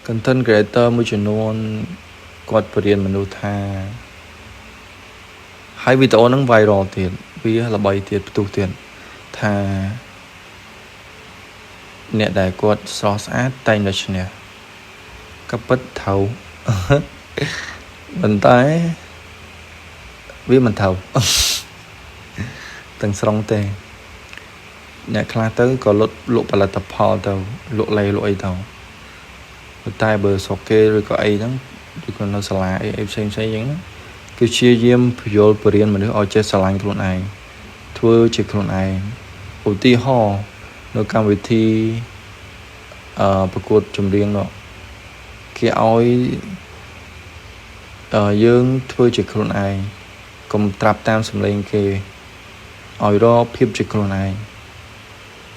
content creator មួយចំនួនគាត់បរៀនមនុស្សថាហើយវីដេអូហ្នឹង viral ទៀតវាល្បីទៀតផ្ទុះទៀតថាអ្នកដែលគាត់ស្រស់ស្អាតតែងតែឈ្នះក៏ពិតត្រូវប៉ុន្តែវាមិនត្រូវទាំងស្រុងទេអ្នកខ្លះទៅក៏លក់ផលិតផលទៅលក់លេលក់អីទៅតែបើស្រុកគេឬក៏អីហ្នឹងឬក៏នៅសាលាអីផ្សេងៗអញ្ចឹងគឺព្យាយាមពយល់បរៀនមនុស្សឲ្យចេះស្រឡាញ់ខ្លួនឯងធ្វើជាខ្លួនឯងឧទាហរណ៍នៅកម្មវិធីប្រកួតចម្រៀងនោះគេឲ្យយើងធ្វើជាខ្លួនឯងកុំត្រាប់តាមសម្លេងគេឲ្យរកភាពជាខ្លួនឯង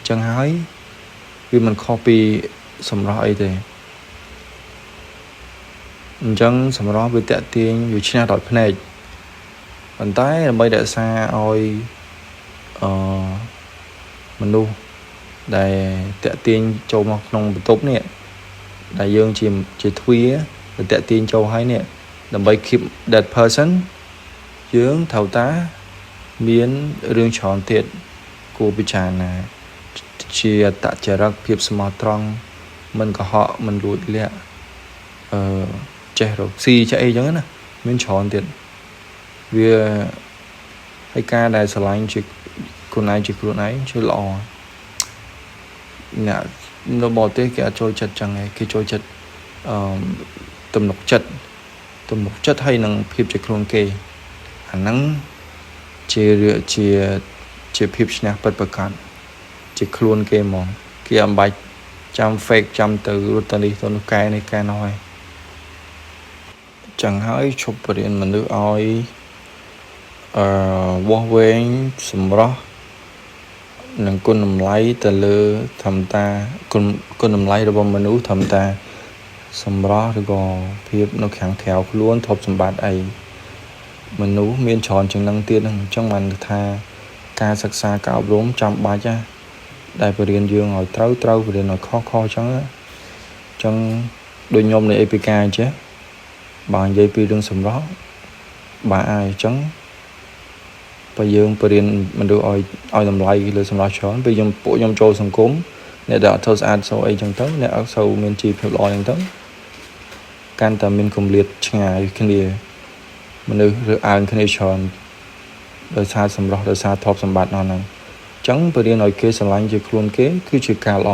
ចឹងហើយវាមិនខុសពីសម្រស់អីទេអញ្ចឹងសម្រស់វាតាក់ទាញវាឈ្នះដោយភ្នែកប៉ុន្តែដើម្បីរក្សាឲ្យមនុស្សដែលតាក់ទាញចូលមកក្នុងបន្ទប់នេះដែលយើងជាទ្វាដែលតាក់ទាញចូលហើយនេះដើម្បី keep that person យើងត្រូវតាមានរឿងច្រើនទៀតគួរពិចារណាជាតចរិតភាពស្មោះត្រង់មិនកុហកមិនលួចលាក់ចេះរកស៊ីចេះអីចឹងណាមានច្រើនទៀតវាហើយការដែលស្រឡាញ់ជាខ្លួនឯងជាខ្លួនឯងជួយល្អអ្នកនៅបរទេសគេអត់ចូលចិត្តចឹងឯងគេចូលចិត្តទំនុកចិត្តហើយនឹងភាពជាខ្លួនគេអាហ្នឹងជាភាពឈ្នះពិតប្រាកដជាខ្លួនគេហ្មងគេអំបាច់ចាំ fake ចាំទៅរត់ទៅនេះទៅនោះកែនេះកែនោះហើយចឹងហើយឈប់បរៀនមនុស្សឲ្យវាស់វែងសម្រស់និងគុណតម្លៃទៅលើធម្មតាគុណតម្លៃរបស់មនុស្សធម្មតាសម្រស់ឬក៏ភាពនៅខាងក្រៅខ្លួនទ្រព្យសម្បត្តិអីមនុស្សមានច្រើនជាងនឹងទៀតហ្នឹងអញ្ចឹងបានថាការសិក្សាការអប់រំចាំបាច់ណាដែលបរៀនយើងឲ្យត្រូវបរៀនឲ្យខុសអញ្ចឹងដូចខ្ញុំនៃអេពីកាអញ្ចឹងបើនិយាយពីរឿងសម្រស់បើអាយអញ្ចឹងបើយើងបរៀនមនុស្សឲ្យតម្លៃលើសម្រស់ច្រើនពេលពួកខ្ញុំចូលសង្គមអ្នកដែលអត់ធ្វើស្អាតសូវអីចឹងទៅអ្នកអត់សូវមានជីវភាពល្អចឹងទៅកាន់តែមានគម្លាតឆ្ងាយគ្នាមនុស្សរើសអើងគ្នាច្រើនដោយសារសម្រស់ដោយសារទ្រព្យសម្បត្តិនោះហ្នឹងអញ្ចឹងបរៀនឲ្យគេស្រឡាញ់ជាខ្លួនគេគឺជាការល្អ